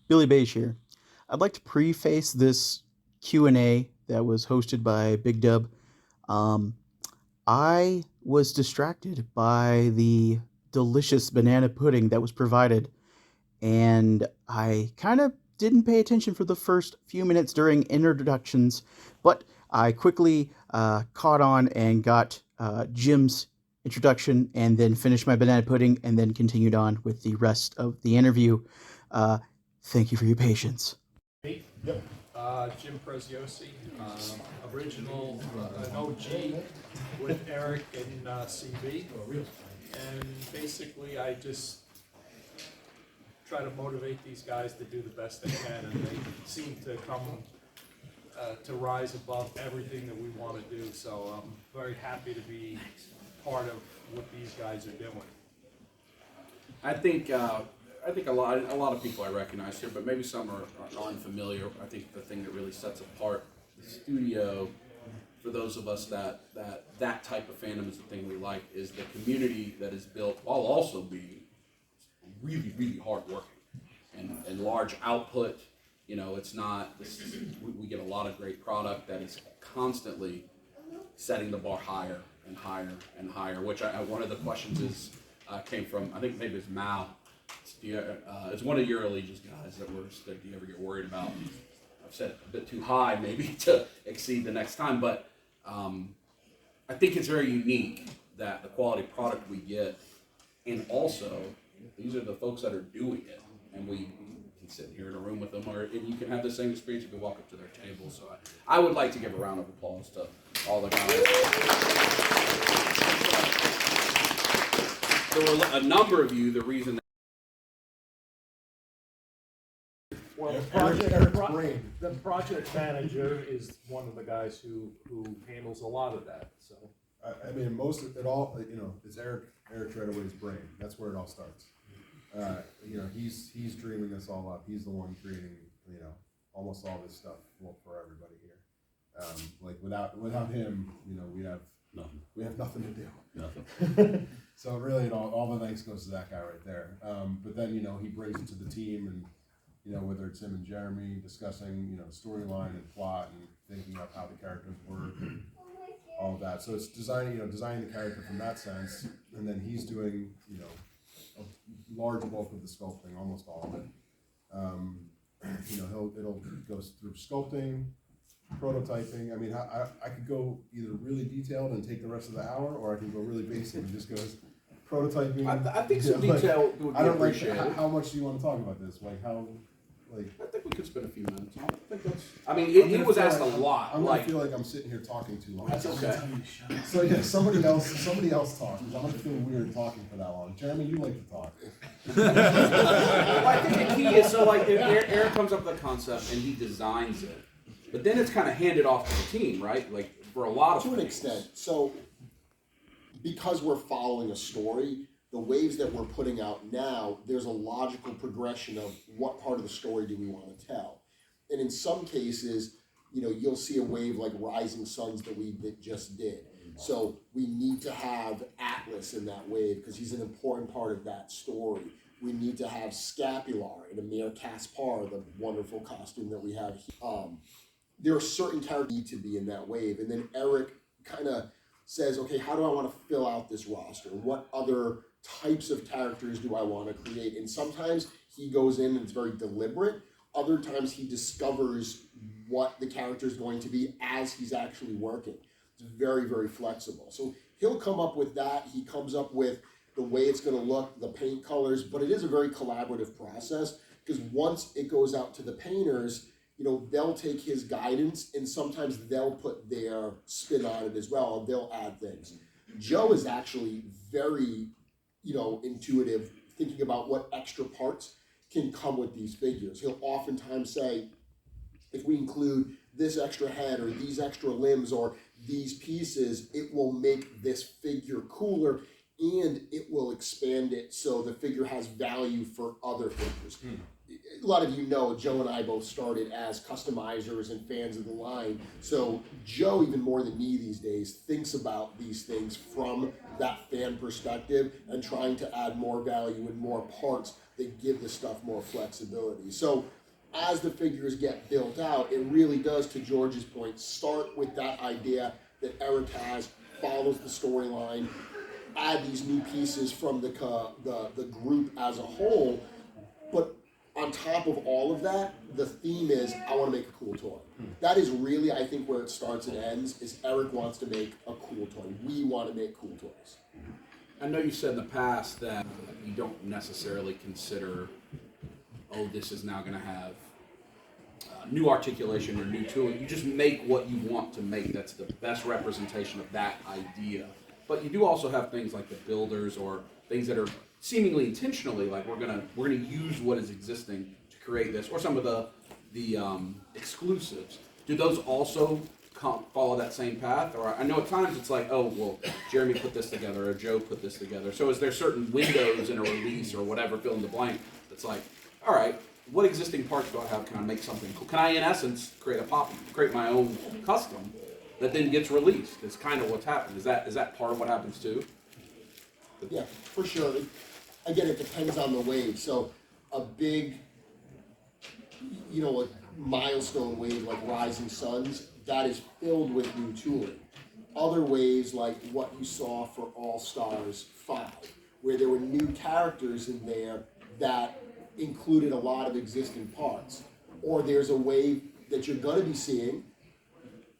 Billy Beige here. I'd like to preface this Q&A that was hosted by Big Dub. Um, I was distracted by the delicious banana pudding that was provided, and I kind of didn't pay attention for the first few minutes during introductions, but I quickly caught on and got Jim's introduction and then finished my banana pudding and then continued on with the rest of the interview. Uh, Thank you for your patience. Me? Yep. Jim Presos, original, an OG with Eric and CB. And basically, I just try to motivate these guys to do the best they can, and they seem to come to rise above everything that we want to do. So I'm very happy to be part of what these guys are doing. I think a lot of people I recognize here, but maybe some are unfamiliar. I think the thing that really sets apart the studio, for those of us that type of fandom is the thing we like, is the community that is built while also being really, really hard working and large output. You know, it's not, we get a lot of great product that is constantly setting the bar higher and higher and higher, which one of the questions came from, I think maybe it's Mal. It's one of your allegiance guys that do you ever get worried about? I've set it a bit too high maybe to exceed the next time, but I think it's very unique that the quality product we get, and also these are the folks that are doing it, and we can sit here in a room with them, and you can have the same experience. You can walk up to their table. So I would like to give a round of applause to all the guys. There were a number of you. The reason. Well, the project manager is one of the guys who handles a lot of that. So I mean, most of it all, it's Eric Treadaway's brain. That's where it all starts. He's dreaming this all up. He's the one creating, almost all this stuff for everybody here. Without him, we have nothing. We have nothing to do. Nothing. So really, all the thanks goes to that guy right there. But then, he brings it to the team, and whether it's him and Jeremy discussing, storyline and plot and thinking of how the characters work and all of that. So it's designing the character from that sense, and then he's doing, a large bulk of the sculpting, almost all of it. It'll go through sculpting, prototyping. I mean, I could go either really detailed and take the rest of the hour, or I can go really basic and just go prototyping. I think some detail would be appreciated. How much do you want to talk about this? I think we could spend a few minutes on it. I mean, it was asked a lot. I'm gonna feel like I'm sitting here talking too long. That's okay. So yeah, somebody else talk, because I'm gonna feel weird talking for that long. Jeremy, you like to talk. Well, I think the key is, if Eric comes up with a concept and he designs it, but then it's kind of handed off to the team, right? Like for a lot of to an extent. So because we're following a story, the waves that we're putting out now, there's a logical progression of what part of the story do we want to tell. And in some cases, you'll see a wave like Rising Suns that we just did. So we need to have Atlas in that wave because he's an important part of that story. We need to have Scapular and Amir Kaspar, the wonderful costume that we have here. There are certain characters that need to be in that wave. And then Eric kind of says, okay, how do I want to fill out this roster? What other types of characters do I want to create? And sometimes he goes in and it's very deliberate. Other times he discovers what the character is going to be as he's actually working. It's very, very flexible. So he'll come up with that. He comes up with the way it's going to look, the paint colors, but it is a very collaborative process because once it goes out to the painters, they'll take his guidance and sometimes they'll put their spin on it as well, and they'll add things. Joe is actually very intuitive, thinking about what extra parts can come with these figures. He'll oftentimes say, if we include this extra head or these extra limbs or these pieces, it will make this figure cooler and it will expand it so the figure has value for other figures. a lot of you know, Joe and I both started as customizers and fans of the line. So Joe, even more than me these days, thinks about these things from that fan perspective and trying to add more value and more parts that give the stuff more flexibility. So as the figures get built out, it really does, to George's point, start with that idea that Eric has, follows the storyline, add these new pieces from the group as a whole, but on top of all of that, the theme is, I want to make a cool toy. That is really, I think, where it starts and ends, is Eric wants to make a cool toy. We want to make cool toys. I know you said in the past that you don't necessarily consider, oh, this is now going to have new articulation or new tooling. You just make what you want to make. That's the best representation of that idea. But you do also have things like the builders, or things that are seemingly intentionally like we're gonna use what is existing to create this, or some of the exclusives. Do those also follow that same path? Or I know at times it's like, oh well, Jeremy put this together or Joe put this together. So is there certain windows in a release or whatever, fill in the blank, that's like, all right, what existing parts do I have? Can I make something cool? Can I, in essence, create my own custom that then gets released? It's kind of what's happened. Is that part of what happens too? Yeah, for sure. Again, it depends on the wave. So a big, a milestone wave like Rising Suns, that is filled with new tooling. Other waves like what you saw for All Stars 5, where there were new characters in there that included a lot of existing parts. Or there's a wave that you're going to be seeing.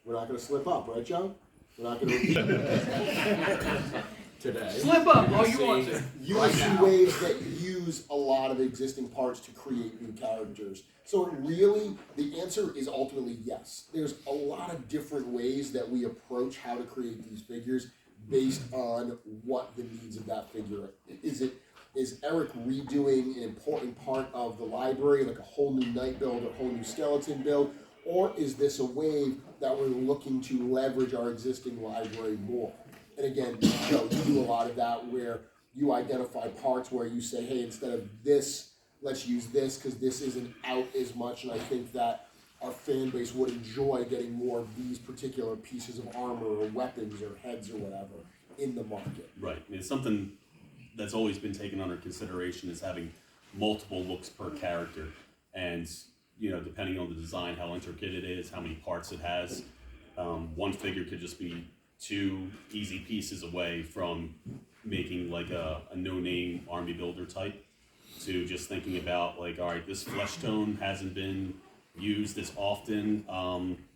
We're not going to slip up, right, Joe? We're not going to Today. Slip up all you want to. You will see waves that use a lot of existing parts to create new characters. So really, the answer is ultimately yes. There's a lot of different ways that we approach how to create these figures based on what the needs of that figure is Eric redoing an important part of the library, like a whole new knight build or a whole new skeleton build, or is this a wave that we're looking to leverage our existing library more? And again, Joe, you do a lot of that where you identify parts where you say, hey, instead of this, let's use this because this isn't out as much, and I think that our fan base would enjoy getting more of these particular pieces of armor or weapons or heads or whatever in the market. Right. I mean, it's something that's always been taken under consideration is having multiple looks per character. And, depending on the design, how intricate it is, how many parts it has, one figure could just be 2 easy pieces away from making like a no-name army builder type, to just thinking about like, all right, this flesh tone hasn't been used as often,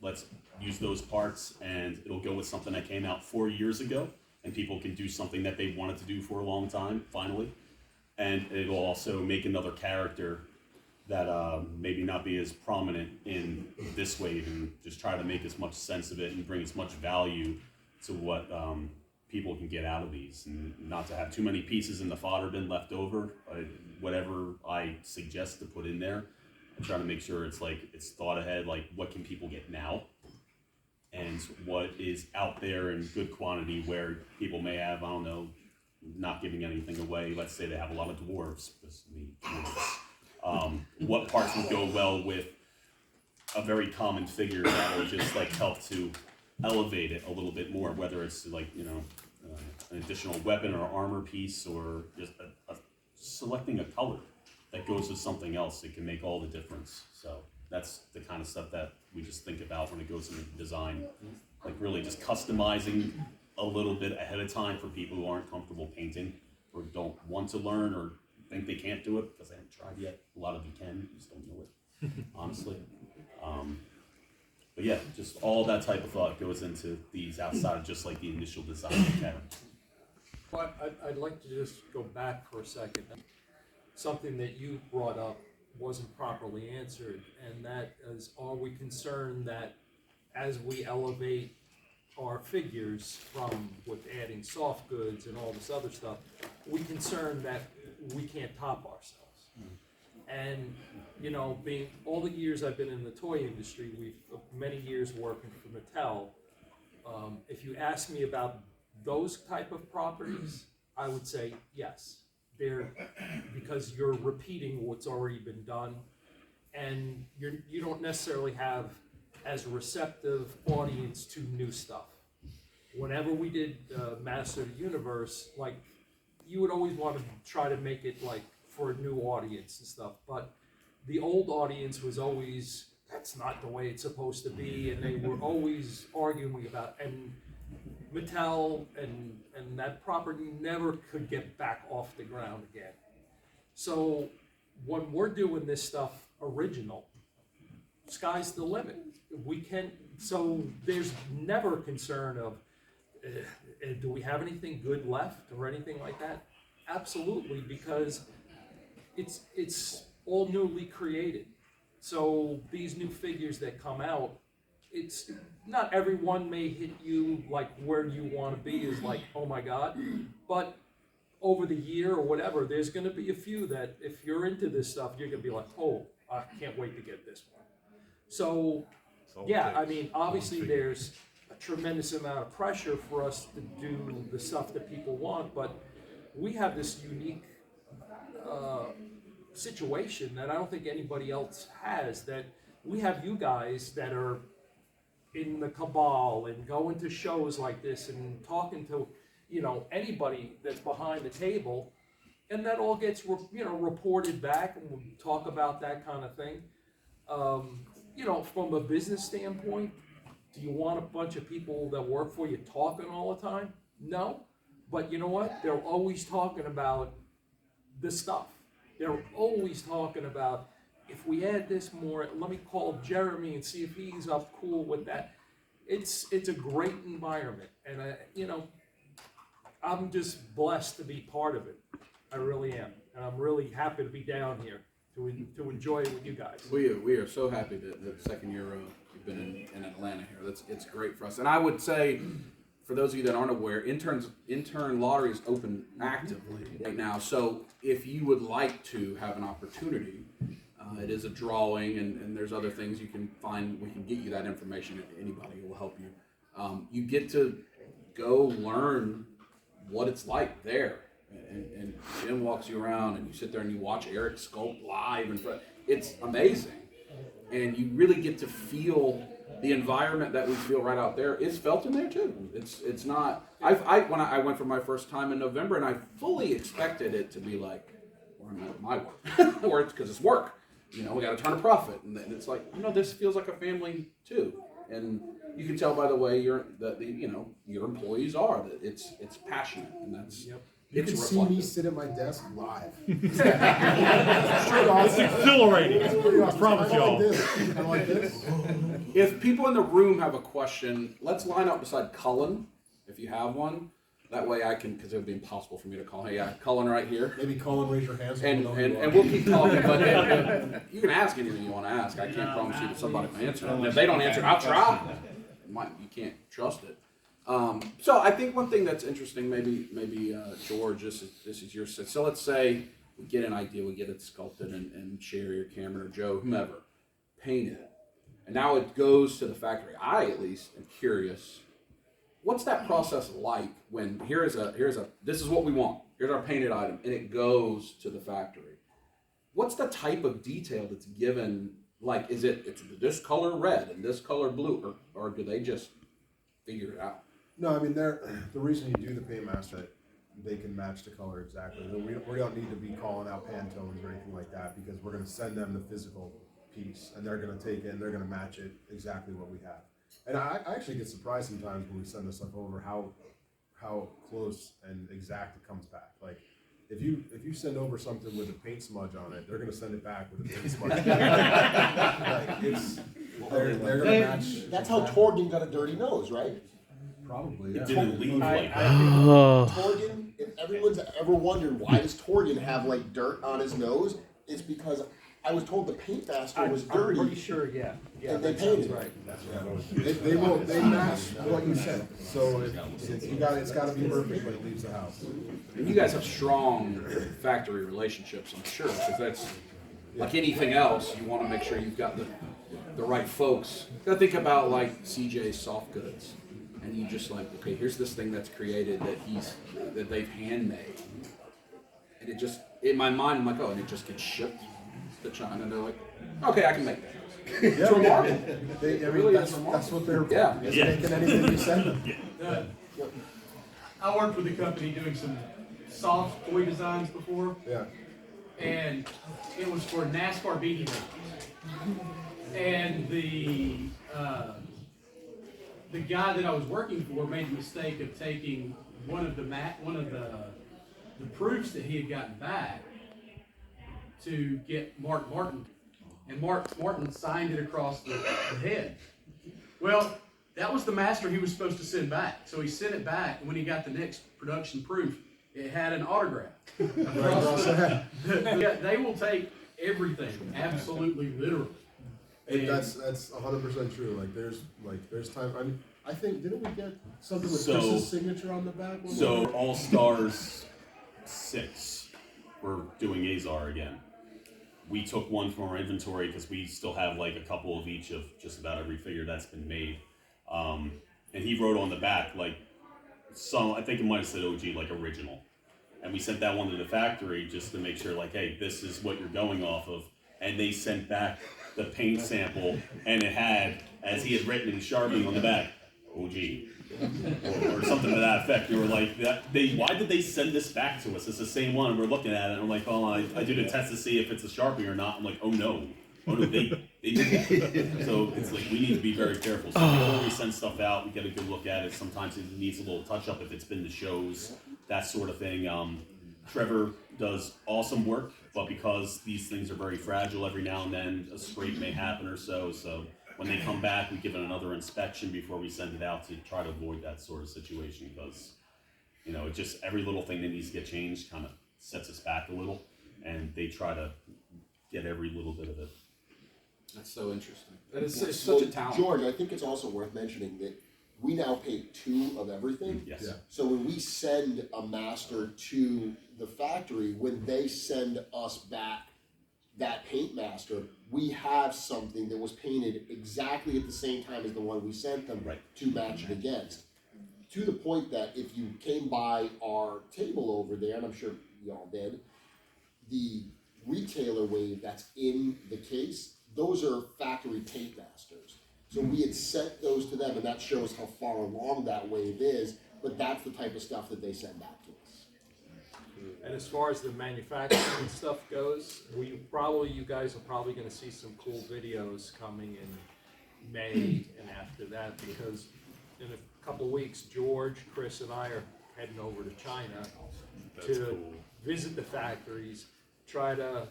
let's use those parts and it'll go with something that came out 4 years ago and people can do something that they wanted to do for a long time finally, and it'll also make another character that maybe not be as prominent in this wave, and just try to make as much sense of it and bring as much value to what people can get out of these, and not to have too many pieces in the fodder bin left over. Whatever I suggest to put in there, I'm trying to make sure it's thought ahead, like what can people get now and what is out there in good quantity where people may have, I don't know, not giving anything away. Let's say they have a lot of dwarves. What parts would go well with a very common figure that will just help to elevate it a little bit more, whether it's an additional weapon or armor piece, or just selecting a color that goes with something else. It can make all the difference. So that's the kind of stuff that we just think about when it goes into design, really just customizing a little bit ahead of time for people who aren't comfortable painting or don't want to learn or think they can't do it because they haven't tried yet. A lot of you can, you just don't know it, honestly. But yeah, just all that type of thought goes into these outside of just the initial design of the cabin. But I'd like to just go back for a second. Something that you brought up wasn't properly answered, and that is, are we concerned that as we elevate our figures from with adding soft goods and all this other stuff, we concerned that we can't top ourselves? And being all the years I've been in the toy industry, we've many years working for Mattel. If you ask me about those type of properties, I would say yes, because you're repeating what's already been done, and you don't necessarily have as receptive audience to new stuff. Whenever we did Master of the Universe, like, you would always want to try to make it like for a new audience and stuff, but the old audience was always, that's not the way it's supposed to be, and they were always arguing about, and Mattel and that property never could get back off the ground again. So when we're doing this stuff original, sky's the limit. We can, so there's never a concern of, do we have anything good left or anything like that? Absolutely, because it's all newly created. So these new figures that come out, it's not everyone may hit you like where you want to be is like, oh my God, but over the year or whatever, there's going to be a few that if you're into this stuff, you're going to be like, oh, I can't wait to get this one. So yeah, I mean, obviously there's a tremendous amount of pressure for us to do the stuff that people want, but we have this unique situation that I don't think anybody else has, that we have you guys that are in the cabal and going to shows like this and talking to, you know, anybody that's behind the table, and that all gets reported back, and we talk about that kind of thing. You know, from a business standpoint, do you want a bunch of people that work for you talking all the time? No, but you know what? They're always talking about the stuff. They're always talking about, if we add this more, let me call Jeremy and see if he's up cool with that. It's a great environment, and you know, I'm just blessed to be part of it. I really am, and I'm really happy to be down here to enjoy it with you guys. We are so happy that the second year you've been in Atlanta here. It's great for us, and I would say, for those of you that aren't aware, intern lottery is open actively right now. So if you would like to have an opportunity, it is a drawing, and there's other things you can find. We can get you that information. Anybody will help you. You get to go learn what it's like there. And Jim walks you around, and you sit there and you watch Eric sculpt live in front. It's amazing, and you really get to feel the environment that we feel right out there is felt in there too. It's not. When I went for my first time in November, and I fully expected it to be like, where am I at my work, or it's because it's work. You know, we got to turn a profit, and it's like, you know, this feels like a family too, and you can tell by the way your employees are that it's passionate, and that's. Yep. You It's can see reflective. me sit at my desk live. It's exhilarating. I promise y'all. Kind of like this. If people in the room have a question, let's line up beside Cullen, if you have one. That way I can, because it would be impossible for me to call. Hey, yeah, Cullen right here. Maybe Colin, raise your hands. And we'll keep talking, but you can ask anything you want to ask. I can't promise you that somebody will answer. And if they don't answer, I'll try. You can't trust it. So I think one thing that's interesting, maybe George, this is your set. So let's say we get an idea, we get it sculpted, and Sherry or Cameron or Joe, whomever, paint it. And now it goes to the factory. I, at least, am curious. What's that process like when this is what we want. Here's our painted item, and it goes to the factory. What's the type of detail that's given? Like, it's this color red and this color blue, or do they just figure it out? No, I mean, the reason you do the paint mask that they can match the color exactly. We don't need to be calling out Pantones or anything like that, because we're going to send them the physical piece, and they're going to take it and they're going to match it exactly what we have. And I actually get surprised sometimes when we send this stuff over how close and exact it comes back. Like, if you send over something with a paint smudge on it, they're going to send it back with a paint smudge. Like, they're going to match. That's how Torgen got a dirty nose, right? Probably, It yeah. didn't leave like that. Torgen, if everyone's ever wondered why does Torgen have like dirt on his nose, it's because I was told the paint master was I'm dirty. pretty sure, yeah, And they that sounds painted it. right. They match what you said. So it's got to be perfect when it leaves the house. And you guys have strong factory relationships, I'm sure, because that's like anything else. You want to make sure you've got the right folks. You gotta think about like CJ's soft goods, and you just like, okay, here's this thing that's created that they've handmade. And it just, in my mind, I'm like, oh, and it just gets shipped to China. And they're like, okay, I can make that. It's remarkable. It really that's, is remarkable. that's what they're Yeah. is making anything you send them. I worked with a company doing some soft toy designs before, Yeah. and it was for NASCAR beanie bags. And the guy that I was working for made the mistake of taking one of the proofs that he had gotten back to get Mark Martin, and Mark Martin signed it across the head. Well, that was the master he was supposed to send back. So he sent it back, and when he got the next production proof, it had an autograph. Yeah, they will take everything, absolutely literally. And That's 100% true. There's time. I mean, I think didn't we get something with So- Chris's signature on the back? So All Stars 6, we're doing Azar again. We took one from our inventory because we still have like a couple of each of just about every figure that's been made. And he wrote on the back like some, I think it might have said OG, like original. And we sent that one to the factory just to make sure like, hey, this is what you're going off of. And they sent back the paint sample, and it had, as he had written in Sharpie on the back, OG. Or something to that effect. They were like, why did they send this back to us? It's the same one. And we're looking at it, and I'm like, oh, I did a test to see if it's a Sharpie or not. I'm like, oh no, they did that. So it's like, we need to be very careful. So before we send stuff out, we get a good look at it. Sometimes it needs a little touch up if it's been to shows, that sort of thing. Trevor does awesome work, but because these things are very fragile, every now and then a scrape may happen or so. So when they come back, we give it another inspection before we send it out to try to avoid that sort of situation, because it just, every little thing that needs to get changed kind of sets us back a little, and they try to get every little bit of it. That's so interesting. It's such a talent. George, I think it's also worth mentioning that we now pay 2 of everything. Yes. Yeah. So when we send a master to the factory, when they send us back that paint master, we have something that was painted exactly at the same time as the one we sent them to match it against. To the point that if you came by our table over there, and I'm sure y'all did, the retailer wave that's in the case, those are factory paint masters. So we had sent those to them, and that shows how far along that wave is, but that's the type of stuff that they send back to us. And as far as the manufacturing stuff goes, you guys are probably gonna see some cool videos coming in May and after that, because in a couple of weeks, George, Chris, and I are heading over to China to visit the factories, try to,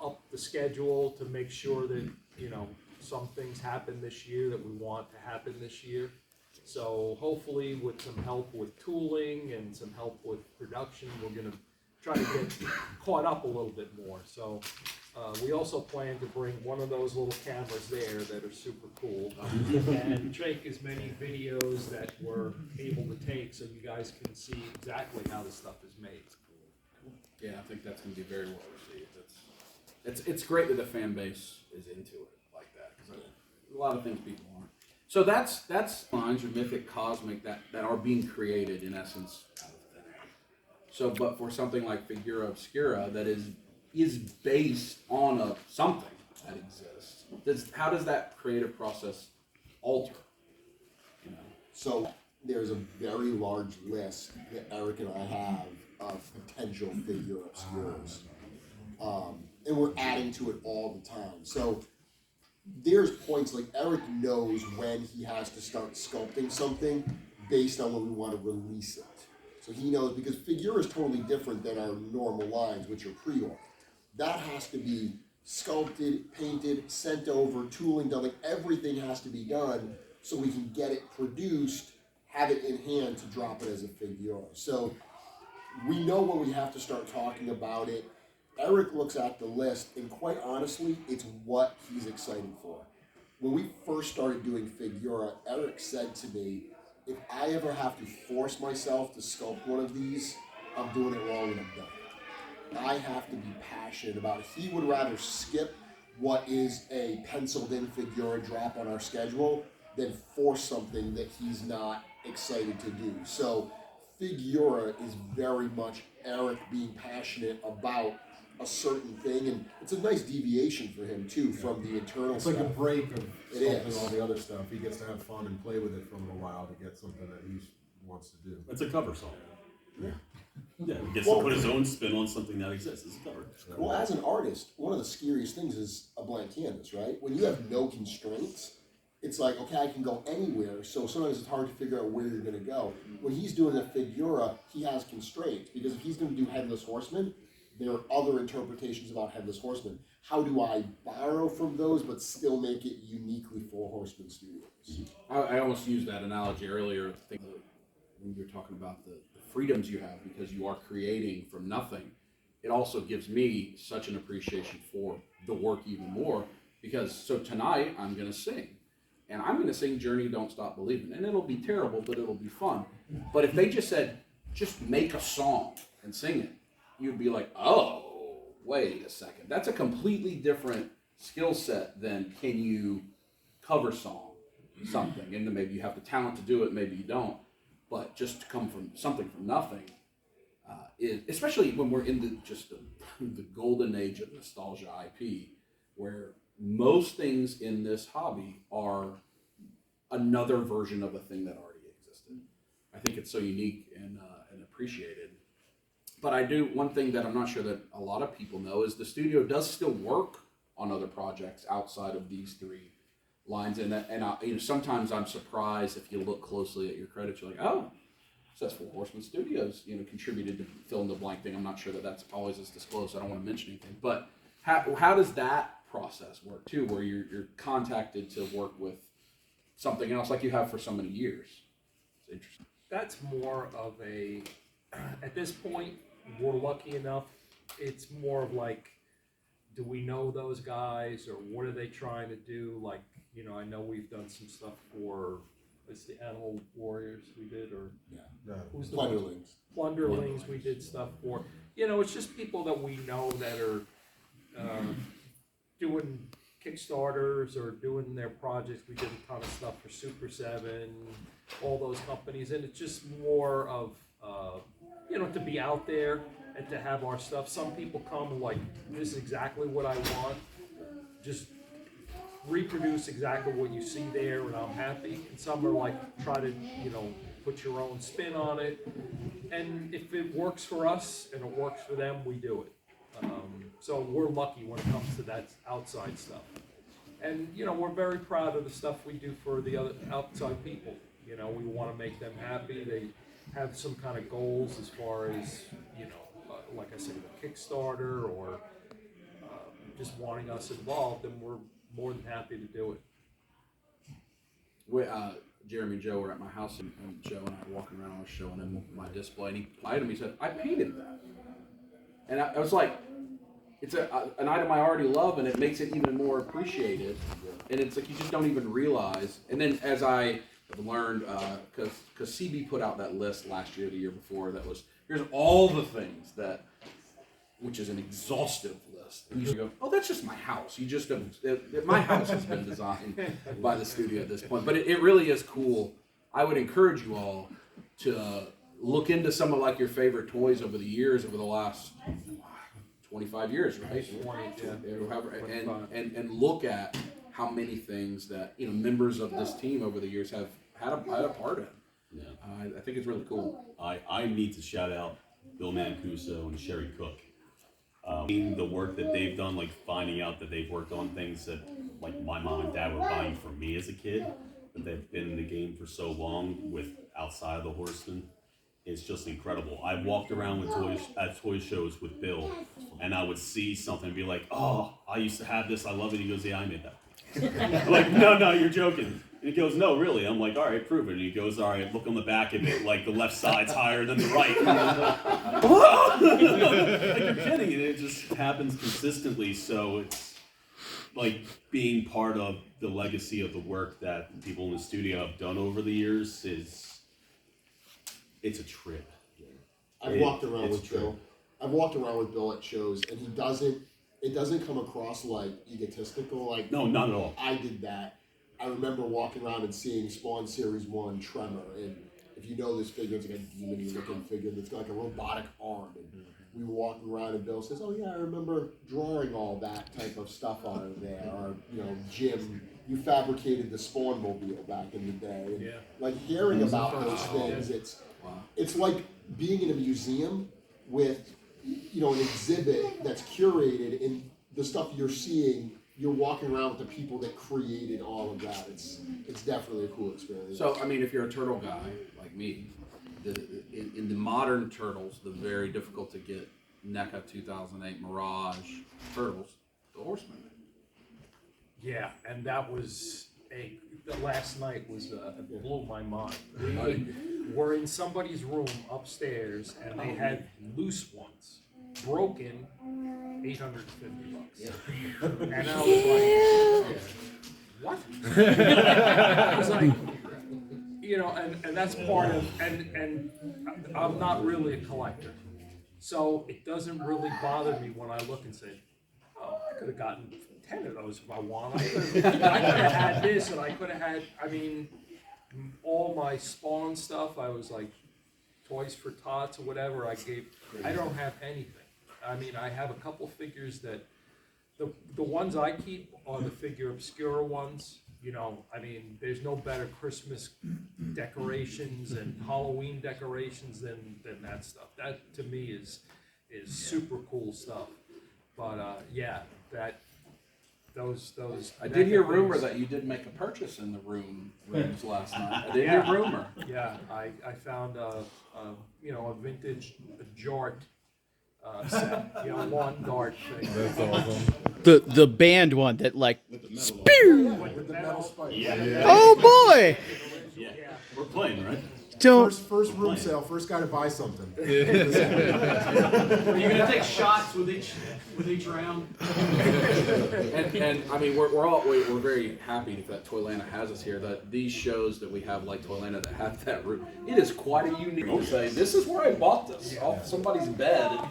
up the schedule to make sure that, some things happen this year that we want to happen this year. So hopefully with some help with tooling and some help with production, we're gonna try to get caught up a little bit more. So we also plan to bring one of those little cameras there that are super cool and take as many videos that we're able to take so you guys can see exactly how this stuff is made. Yeah, I think that's going to be very well received. It's great that the fan base is into it like that, because a lot of things people aren't. So that's lines are mythic, cosmic that are being created in essence out of thin air. So, but for something like Figura Obscura that is based on something that exists, how does that creative process alter? So there's a very large list that Eric and I have of potential Figura Obscuras. And we're adding to it all the time. So there's points like Eric knows when he has to start sculpting something based on when we want to release it. So he knows, because Figura is totally different than our normal lines, which are pre-order. That has to be sculpted, painted, sent over, tooling done, like everything has to be done so we can get it produced, have it in hand to drop it as a Figura. So we know when we have to start talking about it. Eric looks at the list, and quite honestly, it's what he's excited for. When we first started doing Figura, Eric said to me, if I ever have to force myself to sculpt one of these, I'm doing it wrong and I'm done. I have to be passionate about it. He would rather skip what is a penciled in Figura drop on our schedule than force something that he's not excited to do. So Figura is very much Eric being passionate about a certain thing, and it's a nice deviation for him too from the internal It's stuff. like a break of It stuff is. and all the other stuff. He gets to have fun and play with it for a little while to get something that he wants to do. It's a cover song. Yeah. Yeah, he gets Well, to put his own spin on something that exists. It's a cover. Well, as an artist, one of the scariest things is a blank canvas, right? When you have no constraints, it's like, okay, I can go anywhere, so sometimes it's hard to figure out where you're going to go. When he's doing a Figura, he has constraints, because if he's going to do Headless Horseman, there are other interpretations about Headless Horseman. How do I borrow from those, but still make it uniquely for Horseman Studios? I almost used that analogy earlier. When you were talking about the freedoms you have because you are creating from nothing, it also gives me such an appreciation for the work even more, because so tonight I'm going to sing. And I'm going to sing Journey Don't Stop Believing. And it'll be terrible, but it'll be fun. But if they just said, just make a song and sing it, you'd be like, oh, wait a second. That's a completely different skill set than can you cover song something. And then maybe you have the talent to do it, maybe you don't. But just to come from something from nothing, is, especially when we're in the golden age of nostalgia IP, where most things in this hobby are another version of a thing that already existed. I think it's so unique and appreciated. But one thing that I'm not sure that a lot of people know is the studio does still work on other projects outside of these three lines. And sometimes I'm surprised if you look closely at your credits, you're like, oh, Successful Horseman Studios, contributed to fill in the blank thing. I'm not sure that that's always as disclosed. So I don't want to mention anything. But how does that process work too, where you're contacted to work with something else like you have for so many years? It's interesting. That's more of a, at this point, we're lucky enough, it's more of like, do we know those guys, or what are they trying to do? Like, I know we've done some stuff for, it's the Animal Warriors we did, or who's the Plunderlings. Plunderlings we did stuff for. It's just people that we know that are doing Kickstarters or doing their projects. We did a ton of stuff for Super 7, all those companies, and it's just more of, to be out there and to have our stuff. Some people come and like, this is exactly what I want. Just reproduce exactly what you see there and I'm happy. And some are like, try to, put your own spin on it. And if it works for us and it works for them, we do it. So we're lucky when it comes to that outside stuff. And, we're very proud of the stuff we do for the other outside people. We want to make them happy. They have some kind of goals as far as, like I said, a Kickstarter or just wanting us involved, and we're more than happy to do it. Jeremy and Joe were at my house, and Joe and I were walking around. I was showing him my display, and he item. He said, "I painted that," and I was like, "It's an item I already love, and it makes it even more appreciated." And it's like you just don't even realize. And then as I have learned, because CB put out that list last year, the year before, that was here's all the things which is an exhaustive list. And you go, oh, that's just my house. My house has been designed by the studio at this point. But it really is cool. I would encourage you all to look into some of like your favorite toys over the years, over the last 25 years, right? 20, and look at how many things that members of this team over the years have had a part in. Yeah. I think it's really cool. I need to shout out Bill Mancuso and Sherry Cook. The work that they've done, like finding out that they've worked on things that like my mom and dad were buying for me as a kid, that they've been in the game for so long with outside of the Horsemen, it's just incredible. I walked around with toys at toy shows with Bill, and I would see something and be like, oh, I used to have this, I love it. He goes, yeah, I made that. I'm like, no, you're joking. And he goes, no, really? I'm like, all right, prove it. And he goes, all right, look on the back of it, like the left side's higher than the right. And I'm like, what? Like, you're kidding. And it just happens consistently. So it's like being part of the legacy of the work that people in the studio have done over the years it's a trip. I've walked around with Bill. I've walked around with Bill at shows, and it doesn't come across like egotistical, like, No, not at all. I did that. I remember walking around and seeing Spawn Series 1 Tremor, and if you know this figure, it's like a demon looking figure that's got like a robotic arm. And we were walking around and Bill says, "Oh yeah, I remember drawing all that type of stuff on there." Or, you know, Jim, you fabricated the Spawn Mobile back in the day. And Yeah. like hearing about those things, it's like being in a museum with, you know, an exhibit that's curated, and the stuff you're seeing, you're walking around with the people that created all of that. It's definitely a cool experience. So, I mean, if you're a turtle guy like me, in the modern turtles, the very difficult to get NECA 2008 Mirage turtles, the Horsemen. Yeah, and that was the last night was it blew my mind. We were in somebody's room upstairs, and they had loose ones, broken, $850. And I was like, what? I was like, you know, and that's part of, and I'm not really a collector, so it doesn't really bother me when I look and say, oh, I could have gotten 10 of those if I want. I could have had this, and I could have had, I mean, all my Spawn stuff, I was like, Toys for Tots or whatever, I don't have anything. I mean, I have a couple figures that, the ones I keep are the Figure Obscura ones. You know, I mean, there's no better Christmas decorations and Halloween decorations than that stuff. That to me is super cool stuff. But yeah, those. I did hear rumor that you did make a purchase in the rooms last night. I did hear rumor. Yeah, I found a vintage Jart set, one dart thing. That's awesome. The band one that like spew. with the metal spikes. Oh boy! Yeah. We're playing, right? Don't. First room sale, first guy to buy something. Are you gonna take shots with each round? And I mean, we're very happy that Toylanta has us here. That these shows that we have, like Toylanta, that have that room, it is quite a unique. To say, this is where I bought this off somebody's bed at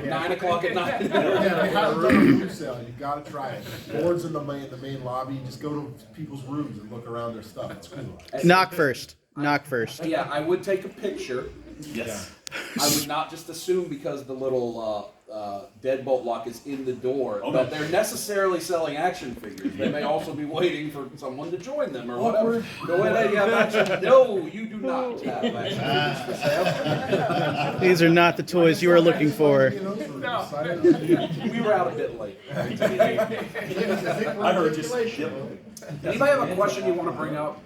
9 o'clock at night. Yeah, we haven't done a room sale. You gotta try it. Boards in the main lobby. You just go to people's rooms and look around their stuff. It's cool. Knock first. Knock first. Yeah, I would take a picture. Yes. I would not just assume because the little deadbolt lock is in the door that they're necessarily selling action figures. They may also be waiting for someone to join them or whatever. Go ahead, you have action. No, you do not have action figures for sale. These are not the toys you were looking for. We were out a bit late. I heard you. Yep. Anybody have a question you want to bring up?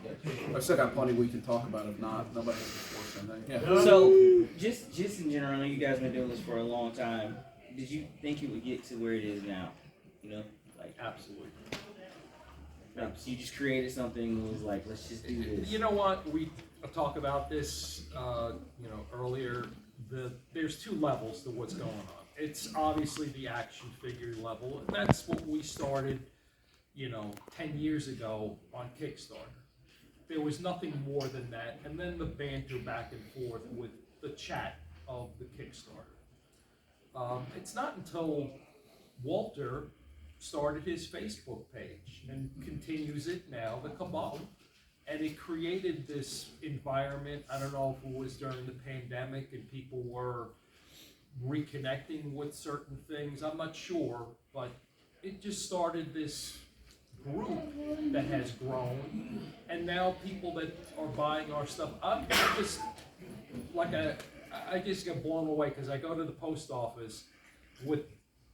I've still got plenty we can talk about. If not, nobody has to force anything. Yeah. So, just in general, I know you guys have been doing this for a long time. Did you think it would get to where it is now? You know, like Absolutely. like you just created something and was like, let's just do this. You know what? We talk about this, earlier. There's two levels to what's going on. It's obviously the action figure level, and that's what we started, 10 years ago on Kickstarter. There was nothing more than that, and then the banter back and forth with the chat of the Kickstarter. It's not until Walter started his Facebook page and continues it now, the Cabal. And it created this environment. I don't know if it was during the pandemic and people were reconnecting with certain things. I'm not sure, but it just started this group that has grown. And now people that are buying our stuff, I just get blown away because I go to the post office with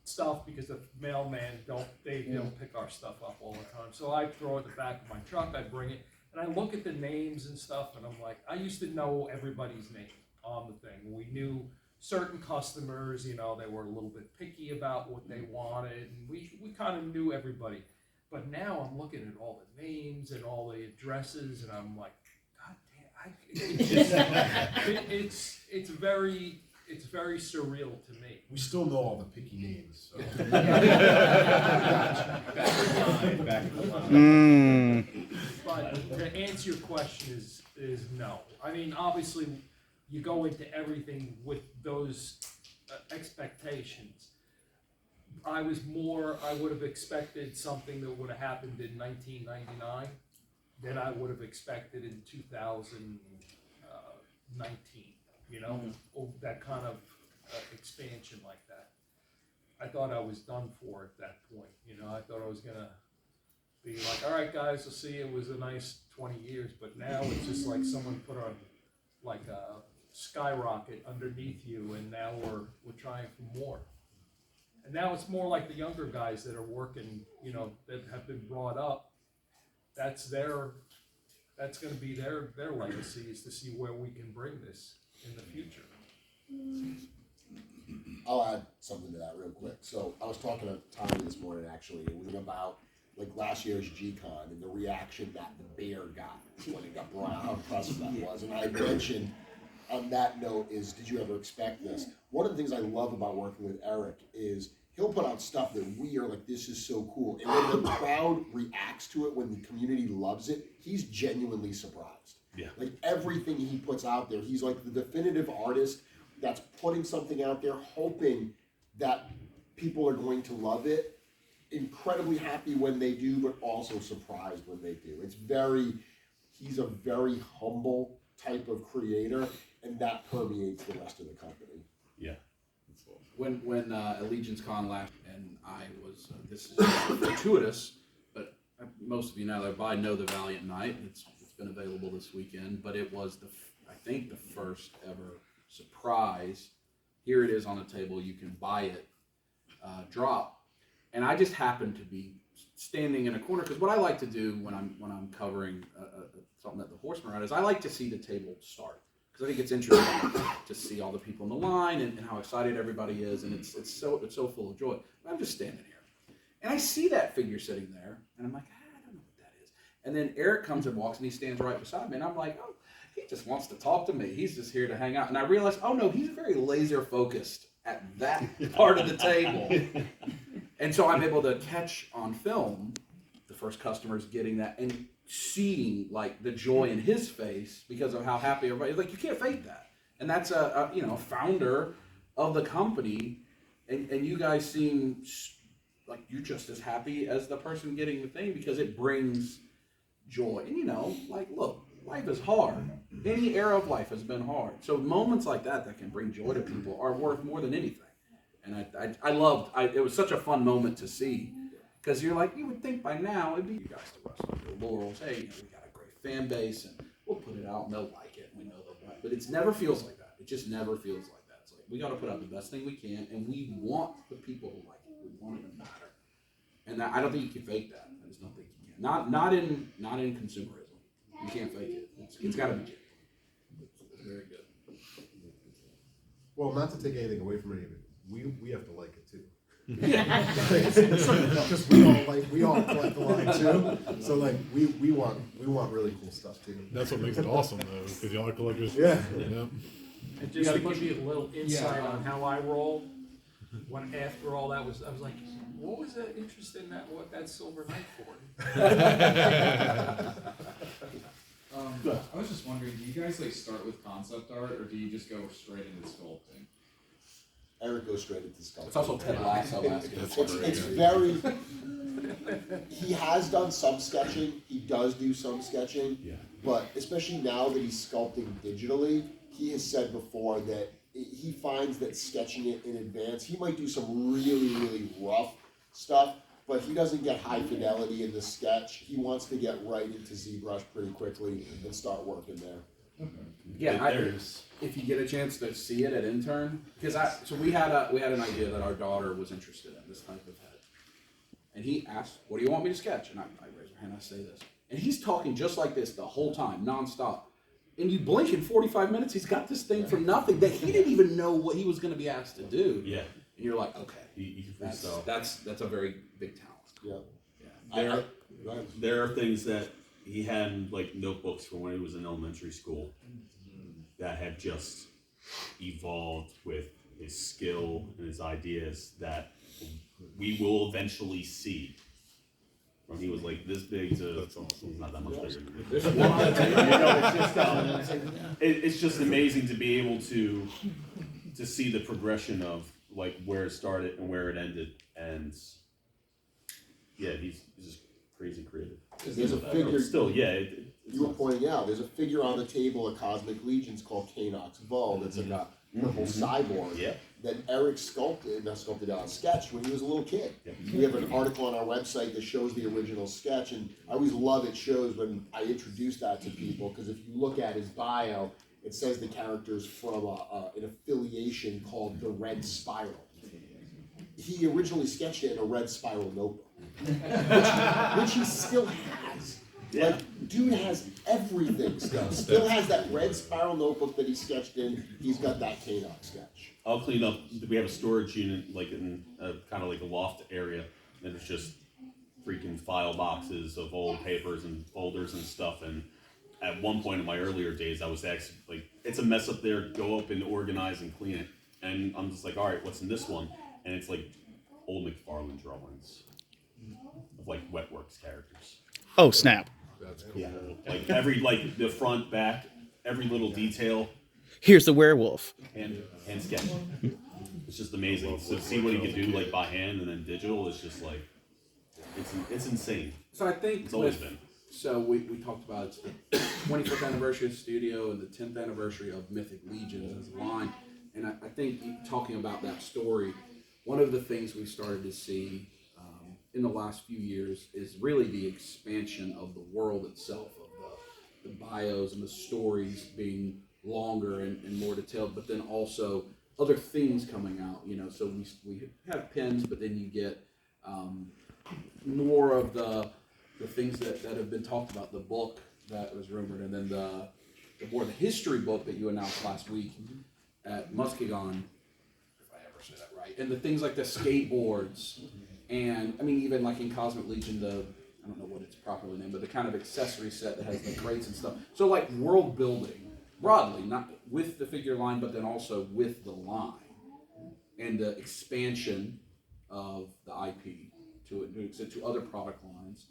stuff because the mailman don't pick our stuff up all the time. So I throw it in the back of my truck, I bring it, and I look at the names and stuff, and I'm like, I used to know everybody's name on the thing. We knew certain customers, they were a little bit picky about what they wanted, and we kind of knew everybody. But now I'm looking at all the names and all the addresses, and I'm like, God damn, it's very surreal to me. We still know all the picky names. So. But to answer your question is no. I mean, obviously, you go into everything with those expectations. I would have expected something that would have happened in 1999 than I would have expected in 2000. 19, you know, that kind of expansion like that. I thought I was done for at that point, you know. I thought I was gonna be like, all right, guys, I'll see you. It was a nice 20 years, but now it's just like someone put on like a skyrocket underneath you, and now we're trying for more. And now it's more like the younger guys that are working, you know, that have been brought up. That's going to be their legacy, is to see where we can bring this in the future. I'll add something to that real quick. So I was talking to Tommy this morning, actually. It was about like last year's G-Con and the reaction that the bear got when it got brought out, how impressive that was. And I mentioned on that note is, did you ever expect this? One of the things I love about working with Eric is he'll put out stuff that we are like, this is so cool. And when the crowd reacts to it, when the community loves it, he's genuinely surprised. Yeah. Like everything he puts out there, he's like the definitive artist that's putting something out there, hoping that people are going to love it. Incredibly happy when they do, but also surprised when they do. He's a very humble type of creator, and that permeates the rest of the company. Yeah. When Allegiance Con last, and I was, this is fortuitous, but most of you now that I know the Valiant Night. It's been available this weekend, but it was I think the first ever surprise. Here it is on the table. You can buy it, drop, and I just happened to be standing in a corner, because what I like to do when I'm covering something at the Horsemen round is I like to see the table start, because I think it's interesting to see all the people in the line and how excited everybody is, and it's so full of joy. And I'm just standing here, and I see that figure sitting there, and I'm like, I don't know what that is. And then Eric comes and walks, and he stands right beside me, and I'm like, oh, he just wants to talk to me. He's just here to hang out. And I realized, oh no, he's very laser focused at that part of the table. And so I'm able to catch on film the first customers getting that and seeing like the joy in his face because of how happy everybody is. Like, you can't fake that. And that's a founder of the company, and you guys seem like you're just as happy as the person getting the thing, because it brings joy. And like, look, life is hard. Any era of life has been hard. So moments like that can bring joy to people are worth more than anything. And I loved, it was such a fun moment to see, because you're like, you would think by now it'd be you guys to rest on your laurels. Hey, we got a great fan base, and we'll put it out and they'll like it. And we know they'll like it. But it never feels like that. It just never feels like that. It's like, we got to put out the best thing we can, and we want the people to like it. We want it to matter. And I don't think you can fake that. I just don't think you can. Not in consumerism. You can't fake it. It's got to be genuine. It's very good. Well, not to take anything away from any of it, we have to like it too. Yeah. Because we all collect the line too. So like we want really cool stuff too. That's what makes it awesome though, because y'all are collectors. Yeah. Yep. And just to give you a little insight on how I roll, when after all that was, I was like, what was that interest in what that Silver Knight for? I was just wondering, do you guys like start with concept art, or do you just go straight into sculpting? Eric goes straight into sculpting. It's also Ted Lasso asking. It's very. He has done some sketching. He does do some sketching. Yeah. But especially now that he's sculpting digitally, he has said before that he finds that sketching it in advance, he might do some really, really rough stuff, but he doesn't get high fidelity in the sketch. He wants to get right into ZBrush pretty quickly and start working there. Yeah, if you get a chance to see it at Intern, because we had an idea that our daughter was interested in this type of head, and he asked, "What do you want me to sketch?" And I raise my hand, I say this, and he's talking just like this the whole time, nonstop. And you blink in 45 minutes, he's got this thing from nothing that he didn't even know what he was going to be asked to do. Yeah. And you're like, okay, You that's a very big talent. Yeah. There are things that he had in, like, notebooks from when he was in elementary school that have just evolved with his skill and his ideas that we will eventually see. When he was like this big to not that much bigger than this. It's just amazing to be able to see the progression of like where it started and where it ended, and yeah, he's just crazy creative. There's a figure still, you were pointing out, there's a figure on the table at Cosmic Legions called Kanox Vull that's like a purple cyborg that Eric sketched when he was a little kid. We have an article on our website that shows the original sketch, and I always love it shows when I introduce that to people, because if you look at his bio, it says the character's from an affiliation called the Red Spiral. He originally sketched it in a red spiral notebook, which he still has. Yeah. Like, dude has everything still. Still has that red spiral notebook that he sketched in. He's got that Kanox sketch. I'll clean up. We have a storage unit, like in kind of like a loft area, and it's just freaking file boxes of old papers and folders and stuff. And at one point in my earlier days, I was actually like, it's a mess up there. Go up and organize and clean it. And I'm just like, all right, what's in this one? And it's like old McFarlane drawings of like Wetworks characters. Oh, snap. That's cool. Yeah, like the front, back, every little detail. Here's the werewolf. Hand sketch. It's just amazing. So to see what he can do like by hand and then digital is just like it's insane. So I think It's always been. So we talked about it's the 25th anniversary of the studio and the 10th anniversary of Mythic Legions as a line, and I think talking about that story, one of the things we started to see in the last few years is really the expansion of the world itself, of the bios and the stories being longer and more detailed, but then also other things coming out, so we have pins, but then you get more of the things that have been talked about, the book that was rumored, and then the the history book that you announced last week at Muskegon, if I ever say that right, and the things like the skateboards, and I mean even like in Cosmic Legion, I don't know what it's properly named, but the kind of accessory set that has the crates and stuff. So like world building broadly, not with the figure line, but then also with the line and the expansion of the IP to other product lines.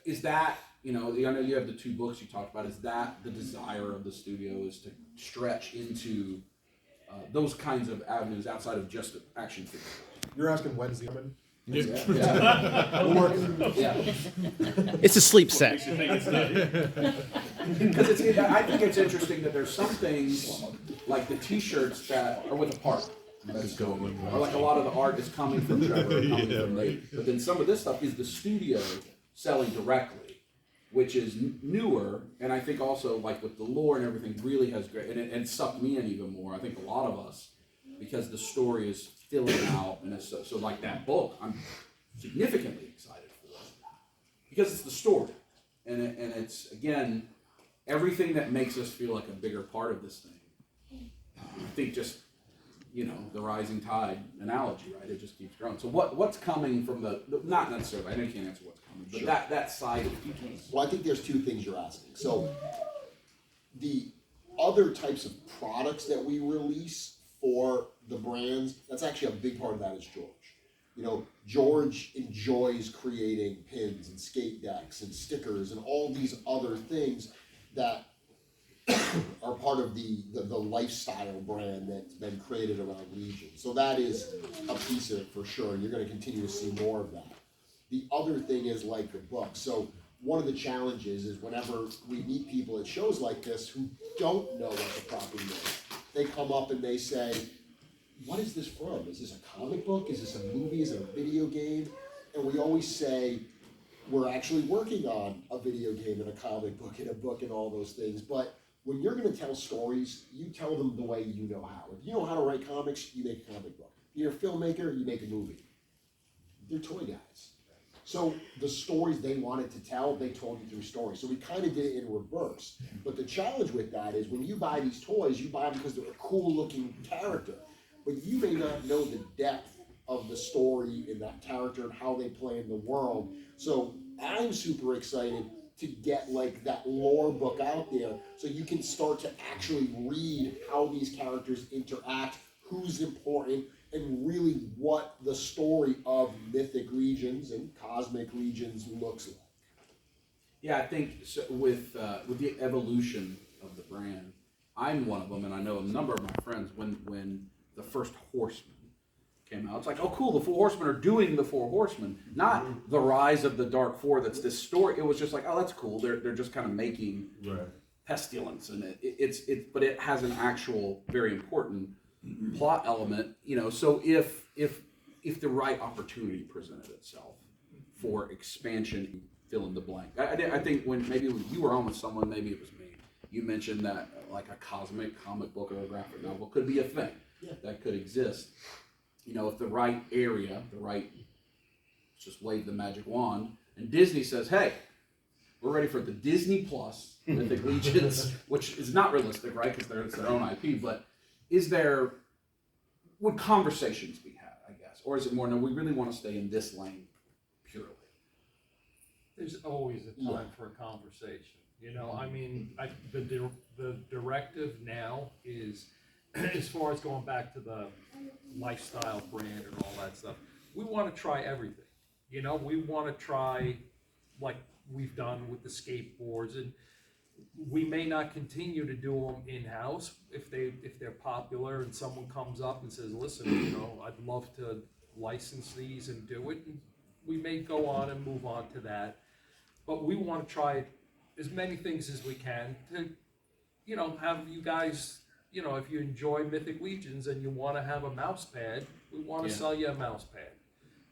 Is that, I know you have the two books you talked about, is that the desire of the studio, is to stretch into those kinds of avenues outside of just action figures? You're asking when's the coming? Yeah. We're working. Yeah. It's a sleep set. Makes you think it's not. Because I think it's interesting that there's some things like the T-shirts that are with a part. Or like a lot of the art is coming from Trevor, coming from Nate. But then some of this stuff is the studio selling directly, which is newer, and I think also like with the lore and everything really has great, and it sucked me in even more. I think a lot of us, because the story is filling out, and it's so like that book, I'm significantly excited for because it's the story, and it's again everything that makes us feel like a bigger part of this thing. I think just the rising tide analogy, right? It just keeps growing. So what's coming from the not necessarily, I know you can't answer what's coming, but sure. that side of it. Well, I think there's two things you're asking. So the other types of products that we release for the brands, that's actually a big part of that is George. George enjoys creating pins and skate decks and stickers and all these other things that are part of the lifestyle brand that's been created around Legion. So that is a piece of it for sure, and you're going to continue to see more of that. The other thing is like the book. So one of the challenges is whenever we meet people at shows like this who don't know what the property is, they come up and they say, what is this from? Is this a comic book? Is this a movie? Is it a video game? And we always say, we're actually working on a video game and a comic book and a book and all those things, but when you're going to tell stories, you tell them the way you know how. If you know how to write comics, you make a comic book. If you're a filmmaker, you make a movie. They're toy guys. So the stories they wanted to tell, they told you through stories. So we kind of did it in reverse. But the challenge with that is when you buy these toys, you buy them because they're a cool looking character. But you may not know the depth of the story in that character and how they play in the world. So I'm super excited to get like that lore book out there so you can start to actually read how these characters interact, who's important, and really what the story of Mythic Legions and Cosmic Legions looks like. Yeah, I think so with the evolution of the brand, I'm one of them, and I know a number of my friends, when the first Horsemen came out. It's like, oh, cool, the Four Horsemen are doing the Four Horsemen, not the Rise of the Dark Four. That's this story. It was just like, oh, that's cool. They're just kind of making pestilence, and but it has an actual very important plot element. You know, so if the right opportunity presented itself for expansion, fill in the blank. I think when you were on with someone, maybe it was me. You mentioned that like a cosmic comic book or a graphic novel could be a thing that could exist. You know, if the right area, just wave the magic wand, and Disney says, hey, we're ready for the Disney Plus Mythic Legions, which is not realistic, right? Because it's their own IP, but would conversations be had, I guess? Or is it more, no, we really want to stay in this lane purely? There's always a time for a conversation. You know, I mean, the directive now is, as far as going back to the lifestyle brand and all that stuff, we want to try everything. You know, we want to try, like we've done with the skateboards, and we may not continue to do them in-house if they're popular and someone comes up and says, listen, you know, I'd love to license these and do it, and we may go on and move on to that. But we want to try as many things as we can to, you know, have you guys, you know, if you enjoy Mythic Legions and you want to have a mouse pad, we want to sell you a mouse pad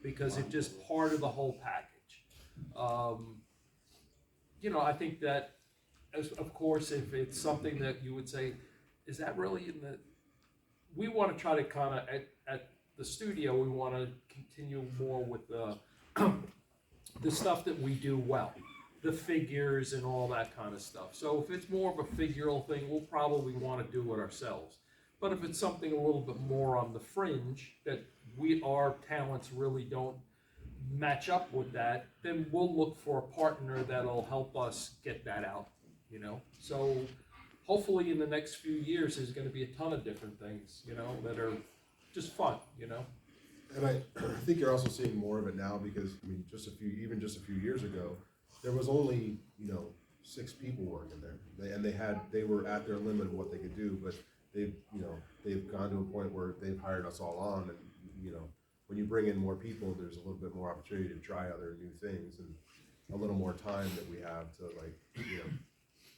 because it's just part of the whole package. You know, I think that, of course, if it's something that you would say, is that really in the... We want to try to kind of, at the studio, we want to continue more with the the stuff that we do well. The figures and all that kind of stuff. So if it's more of a figural thing, we'll probably want to do it ourselves. But if it's something a little bit more on the fringe, that our talents really don't match up with that, then we'll look for a partner that'll help us get that out, you know? So hopefully in the next few years, there's going to be a ton of different things, you know, that are just fun, you know? And I think you're also seeing more of it now because, I mean, just a few years ago, there was only, you know, 6 people working there. They were at their limit of what they could do, but they've gone to a point where they've hired us all on, and, you know, when you bring in more people, there's a little bit more opportunity to try other new things and a little more time that we have to, like, you know,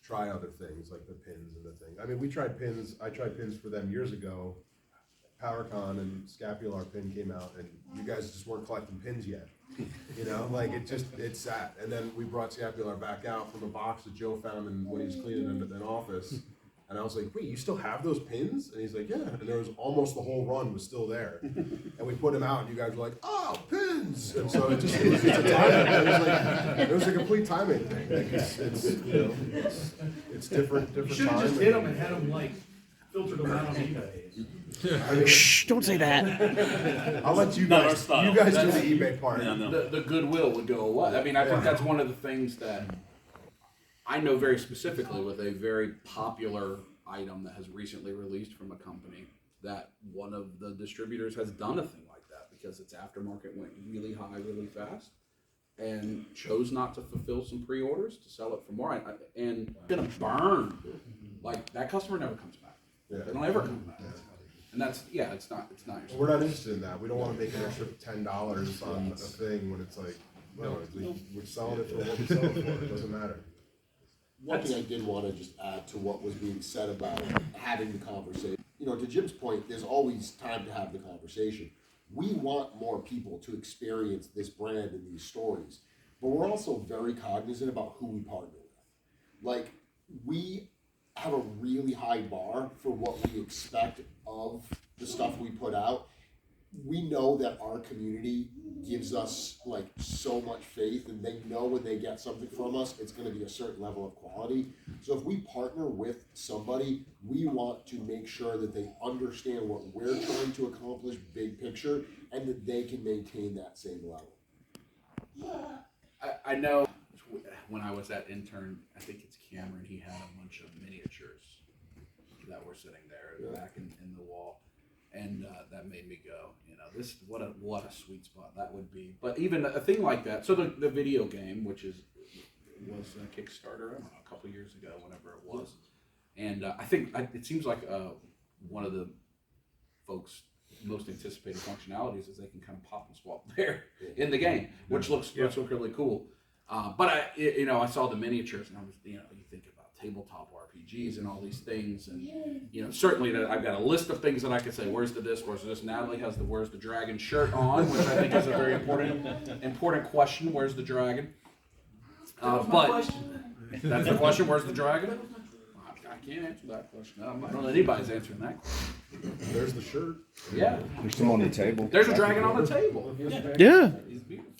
try other things like the pins and the thing. I mean, I tried pins for them years ago. PowerCon and Scapular pin came out, and you guys just weren't collecting pins yet. You know, like it sat. And then we brought Scapular back out from a box that Joe found when he was cleaning an office. And I was like, wait, you still have those pins? And he's like, yeah. And there was almost the whole run was still there. And we put him out, and you guys were like, oh, pins! And so it was a timing. It was a complete timing thing. Like it's different You should have just hit them and had them like filtered them out on eBay. I mean, Shh, don't say that. I'll let you guys. You guys do the eBay part. The goodwill would go away. I mean, I think that's one of the things that I know very specifically with a very popular item that has recently released from a company that one of the distributors has done a thing like that because its aftermarket went really high, really fast, and chose not to fulfill some pre-orders to sell it for more. And gonna burn. Like that customer never comes back. Yeah. They don't ever come back. And that's it's not your We're not interested in that. We don't want to make an extra $10 on a thing when it's like, no, we're selling it for what we sell it for. It doesn't matter. One thing I did want to just add to what was being said about having the conversation. You know, to Jim's point, there's always time to have the conversation. We want more people to experience this brand and these stories, but we're also very cognizant about who we partner with. Like, we have a really high bar for what we expect of the stuff we put out. We know that our community gives us like so much faith, and they know when they get something from us, it's going to be a certain level of quality. So if we partner with somebody, we want to make sure that they understand what we're trying to accomplish, big picture, and that they can maintain that same level. I know when I was at Intern, I think it's Cameron, he had a bunch of miniatures that were sitting there back in the wall. And that made me go, you know, what a sweet spot that would be. But even a thing like that, so the video game, which was a Kickstarter, I don't know, a couple years ago, whenever it was. And I think it seems like one of the folks most anticipated functionalities is they can kind of pop and swap there in the game, which looks really cool. But I saw the miniatures, and I was, you think about tabletop RPGs and all these things, and certainly that I've got a list of things that I could say. Where's the this? Where's this? Natalie has the "Where's the dragon" shirt on, which I think is a very important question. Where's the dragon? But that's the question. Where's the dragon? I can't answer that question. I don't know anybody's answering that question. There's the shirt. Yeah. There's some on the table. There's a dragon on the table. Yeah. He's beautiful.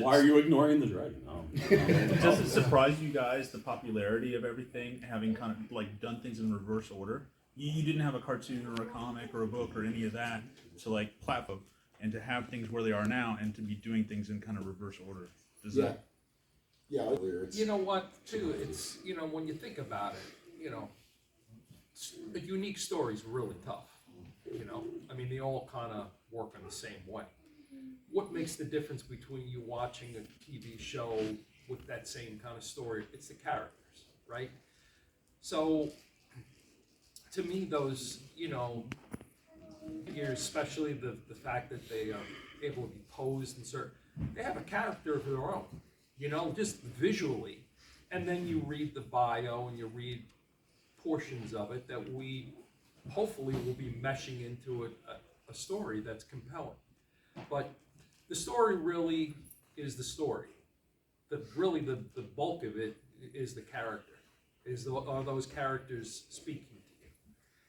Why are you ignoring the dragon? Does it surprise you guys the popularity of everything, having kind of like done things in reverse order? You didn't have a cartoon or a comic or a book or any of that to like platform, and to have things where they are now and to be doing things in kind of reverse order. Does that? Yeah, it's, You know what, too, it's, when you think about it, a unique story is really tough, I mean, they all kind of work in the same way. What makes the difference between you watching a TV show with that same kind of story? It's the characters, right? So, to me, those, especially the fact that they are able to be posed and certain, they have a character of their own, just visually. And then you read the bio and you read portions of it that we hopefully will be meshing into a story that's compelling. But the story really is the story. The bulk of it is the character. Are those characters speaking to you?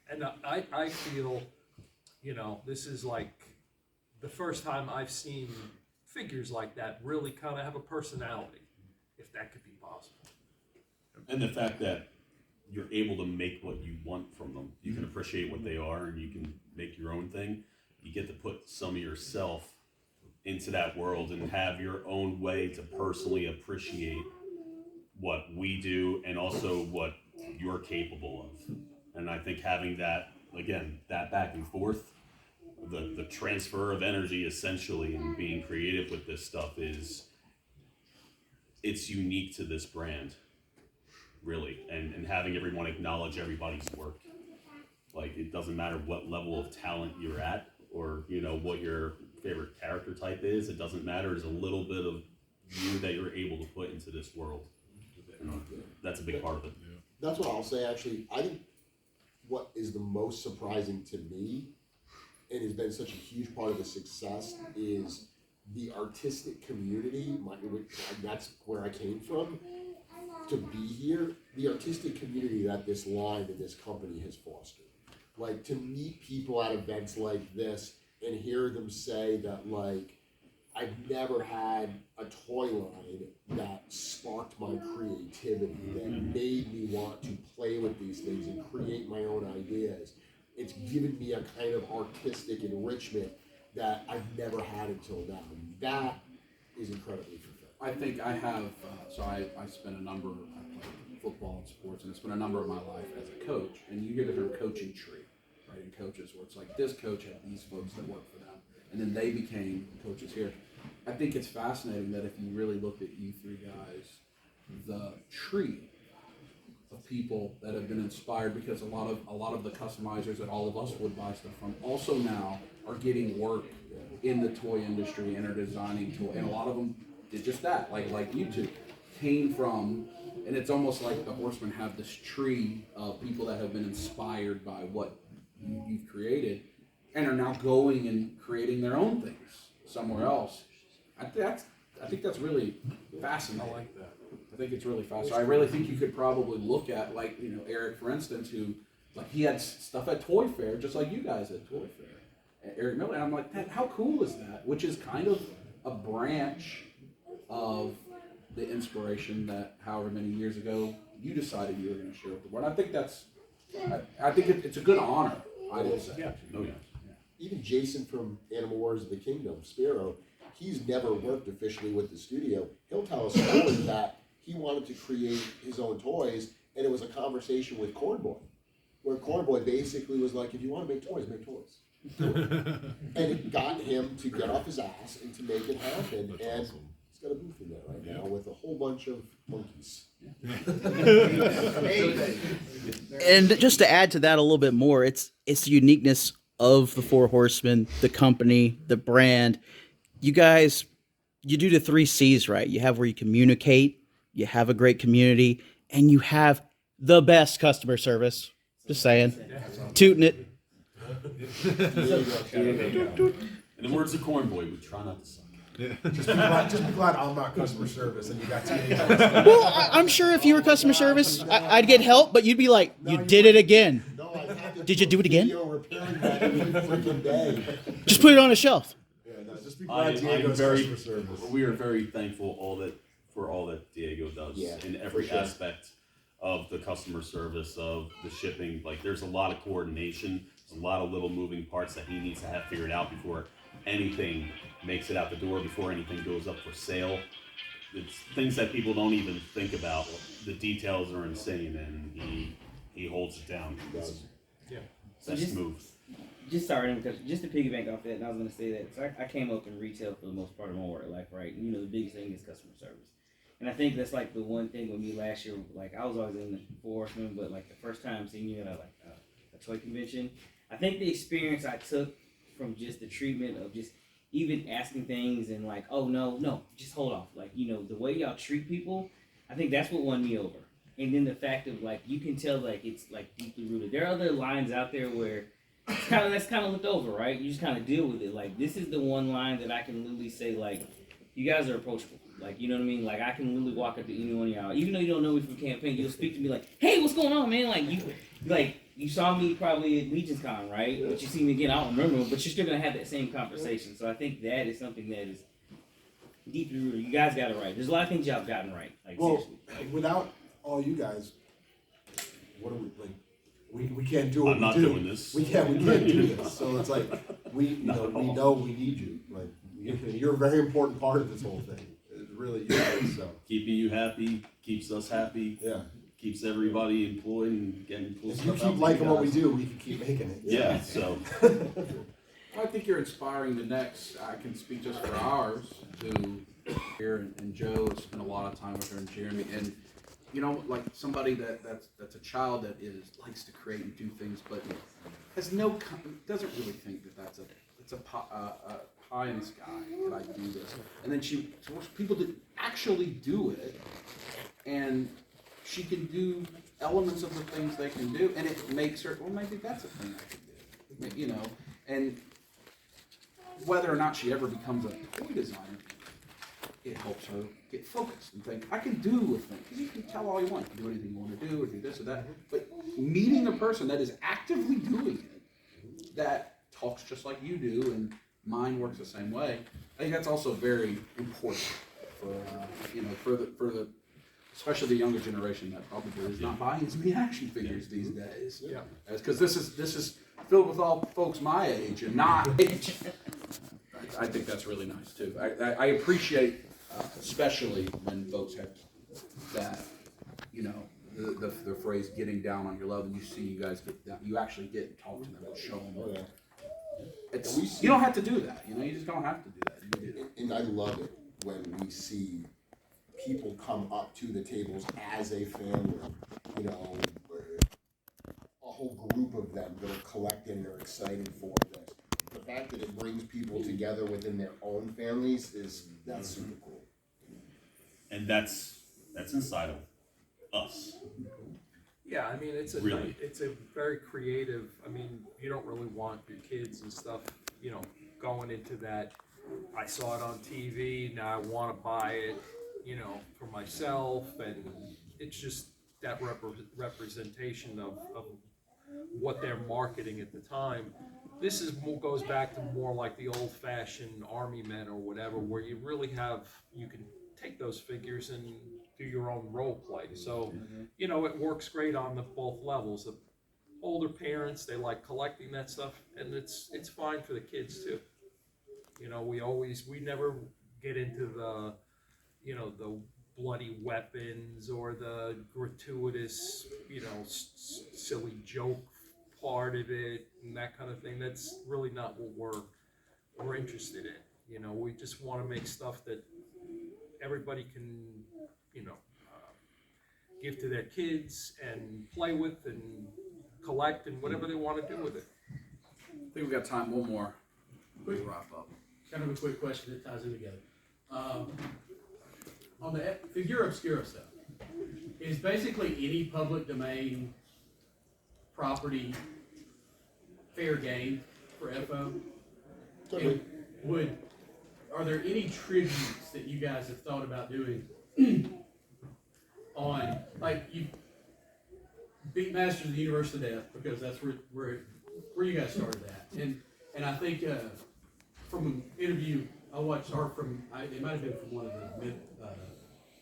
And I feel, this is like the first time I've seen figures like that really kind of have a personality, if that could be possible. And the fact that you're able to make what you want from them. You can appreciate what they are, and you can make your own thing. You get to put some of yourself into that world and have your own way to personally appreciate what we do and also what you're capable of. And I think having that, again, that back and forth, the transfer of energy essentially, and being creative with this stuff it's unique to this brand, really, and having everyone acknowledge everybody's work. Like, it doesn't matter what level of talent you're at, or what your favorite character type is. It doesn't matter. There's a little bit of you that you're able to put into this world. That's a big part of it. That's what I'll say, actually. I think what is the most surprising to me, and has been such a huge part of the success, is the artistic community. That's where I came from. To be here, the artistic community that this line and this company has fostered. Like, to meet people at events like this and hear them say that, like, I've never had a toy line that sparked my creativity, that made me want to play with these things and create my own ideas. It's given me a kind of artistic enrichment that I've never had until now. And that is incredibly fulfilling. I think I have, I spent I played football and sports, and it's been a number of my life as a coach. And you get a coaching tree, right, in coaches, where it's like, this coach had these folks that work for them, and then they became coaches here. I think it's fascinating that if you really looked at you three guys, the tree of people that have been inspired, because a lot of the customizers that all of us would buy stuff from also now are getting work in the toy industry and are designing toy, and a lot of them did just that, like you two, came from, and it's almost like the Horsemen have this tree of people that have been inspired by what you've created, and are now going and creating their own things somewhere else. I think that's really fascinating. I like that. I think it's really fascinating. I really think you could probably look at, like, Eric, for instance, who, like, he had stuff at Toy Fair, just like you guys at Toy Fair. Eric Miller, and I'm like, how cool is that? Which is kind of a branch of the inspiration that however many years ago you decided you were going to share with the world. I think it's a good honor, I would say. Yeah. Oh, yeah. Even Jason from Animal Wars of the Kingdom, Sparrow, he's never worked officially with the studio. He'll tell us stories that he wanted to create his own toys, and it was a conversation with Cornboy, where Cornboy basically was like, if you want to make toys, make toys. And it got him to get off his ass and to make it happen. That's and awesome. he's got a booth in there right now with a whole bunch of monkeys. And just to add to that a little bit more, it's the uniqueness of the Four Horsemen, the company, the brand. You guys, you do the 3 C's right. You have where you communicate, you have a great community, and you have the best customer service. Just saying. Tooting it. In the words of Corn Boy, we try not to suck. Just be glad I'm not customer service and you got to. Well, I'm sure if you were customer service, I'd get help, but you'd be like, you did it again. No, I have to Did you do it again? video repairing that every freaking day. Just put it on a shelf. Yeah, no, just be glad Diego's customer service. We are very thankful for all that Diego does in every aspect of the customer service, of the shipping. Like, there's a lot of coordination, there's a lot of little moving parts that he needs to have figured out before anything makes it out the door, before anything goes up for sale. It's things that people don't even think about. The details are insane, and he holds it down. Yeah. So Best move. Just starting, because just to piggyback off that, and I was going to say that, so I came up in retail for the most part of my work life, right? You know, the biggest thing is customer service. And I think that's like the one thing with me last year, like I was always in the Four Horsemen, but like the first time seeing you at a toy convention, I think the experience I took from just the treatment of just even asking things and like, oh no, just hold off. Like, you know, the way y'all treat people, I think that's what won me over. And then the fact of like, you can tell like it's like deeply rooted. There are other lines out there where that's kind of looked over, right? You just kind of deal with it. Like, this is the one line that I can literally say, like, you guys are approachable. Like, you know what I mean? Like, I can literally walk up to any one of y'all, even though you don't know me from campaign, you'll speak to me like, hey, what's going on, man? Like, you saw me probably at Legion's Con, right? But you see me again, I don't remember, but you're still going to have that same conversation. So I think that is something that is deeply rooted. You guys got it right. There's a lot of things y'all have gotten right. Like, Well, seriously. without all you guys, what are we like? We can't do what I'm not we do. doing this. We can't do this. So it's like we know we need you. Like, you're a very important part of this whole thing. It really is. So Keeping you happy keeps us happy. yeah, Keeps everybody employed and getting cool if stuff you out keep to liking you what we guys. do, we can keep making it. Yeah, so I think you're inspiring the next. I can speak just for ours, who here and Joe has spent a lot of time with her, and Jeremy, and you know, like somebody that's a child that likes to create and do things, but has doesn't really think that's a pie in the sky. Can I do this? And then she wants people to actually do it, and she can do elements of the things they can do, and it makes her, well, maybe that's a thing I can do, you know. And whether or not she ever becomes a toy designer, it helps her get focused and think, I can do a thing. Because you can tell all you want, you can do anything you want to do, or do this or that. But meeting a person that is actively doing it, that talks just like you do, and mine works the same way, I think that's also very important for for the especially the younger generation that probably is not buying as many action figures these days. Yeah. Because this is filled with all folks my age and not age. I think that's really nice too. I appreciate, especially when folks have that, you know, the phrase "getting down on your level." You see, you guys get down. You actually get and talk to them and show them. Oh, yeah. You don't have to do that. You know, you just don't have to do that. You do. And I love it when we see people come up to the tables as a family, you know, a whole group of them that are collecting, they're excited for this. The fact that it brings people together within their own families that's super cool. and that's inside of us. Yeah, I mean, it's a very creative. I mean, you don't really want your kids and stuff, you know, going into that. I saw it on TV. Now I want to buy it, you know, for myself, and it's just that representation of what they're marketing at the time. This goes back to more like the old-fashioned army men or whatever, where you really you can take those figures and do your own role play. So, you know, it works great on both levels. The older parents, they like collecting that stuff, and it's fine for the kids too. You know, we never get into the, you know, the bloody weapons or the gratuitous, you know, silly joke part of it and that kind of thing. That's really not what we're interested in. You know, we just want to make stuff that everybody can, you know, give to their kids and play with and collect and whatever they want to do with it. I think we got time. One more. Quick, Wrap up. kind of a quick question that ties in together. On the Figura Obscura stuff, is basically any public domain property fair game for FO? And are there any tributes that you guys have thought about doing on, like, you beat Masters of the Universe to death, because that's where you guys started at, and I think from an interview I watched, or it might have been from one of the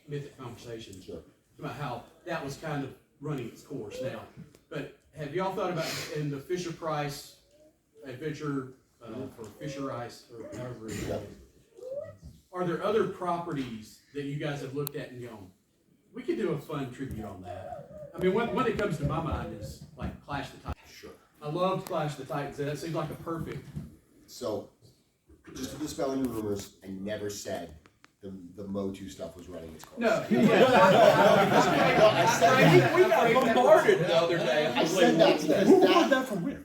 Mythic Conversations, Sure. about how that was kind of running its course now. But have y'all thought about in the Fisher Price adventure for Fisher Ice, or however it is, are there other properties that you guys have looked at and gone, we could do a fun tribute on that? I mean, one that comes to my mind is like Clash of the Titans. Sure. I loved Clash of the Titans, and that seems like a perfect. So, just to dispel any rumors, I never said the Motu stuff was running its course. No, We got bombarded the other day. I said that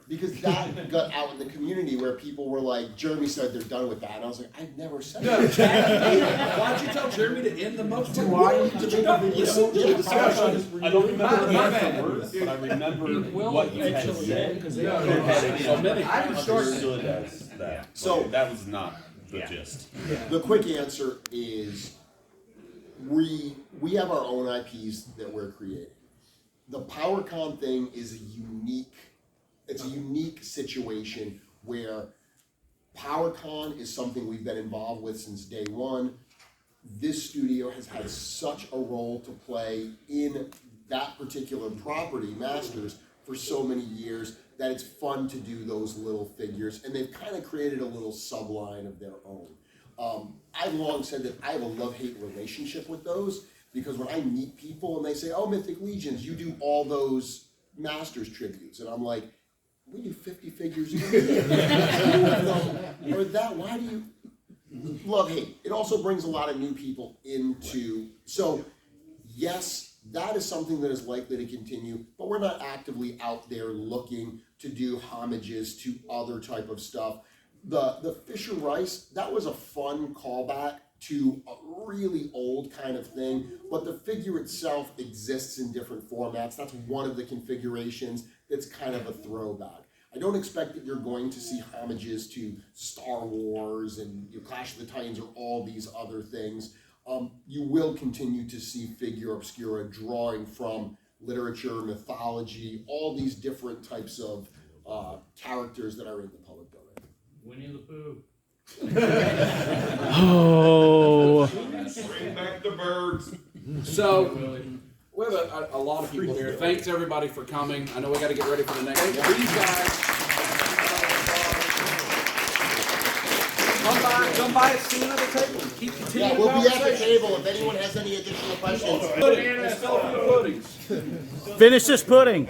because that got out in the community where people were like, Jeremy said they're done with that, and I was like, I never said that. Why'd you tell Jeremy to end the most? Listen to the discussion. I don't remember the word for word, but I remember what you had said. I would start Understood as that. So- Like, that was not the gist. The quick answer is we have our own IPs that we're creating. The PowerCon thing is a unique situation where PowerCon is something we've been involved with since day one. This studio has had such a role to play in that particular property, Masters, for so many years that it's fun to do those little figures, and they've kind of created a little subline of their own. I've long said that I have a love-hate relationship with those, because when I meet people and they say, oh, Mythic Legions, you do all those Masters tributes, and I'm like, we do 50 figures a year. Or that, why do you love-hate? It also brings a lot of new people into, so yes, that is something that is likely to continue, but we're not actively out there looking to do homages to other type of stuff. The Fisher Rice, that was a fun callback to a really old kind of thing, but the figure itself exists in different formats. That's one of the configurations that's kind of a throwback. I don't expect that you're going to see homages to Star Wars and Clash of the Titans or all these other things. You will continue to see Figura Obscura drawing from literature, mythology, all these different types of characters that are in the public domain. Winnie the Pooh. Oh. Bring back the birds. So, we have a lot of people here. Thanks everybody for coming. I know we got to get ready for the next. These guys, come by, sit at the table. Continue We'll be at the table if anyone has any additional questions. Pudding. Let's celebrate puddings. Finish this pudding.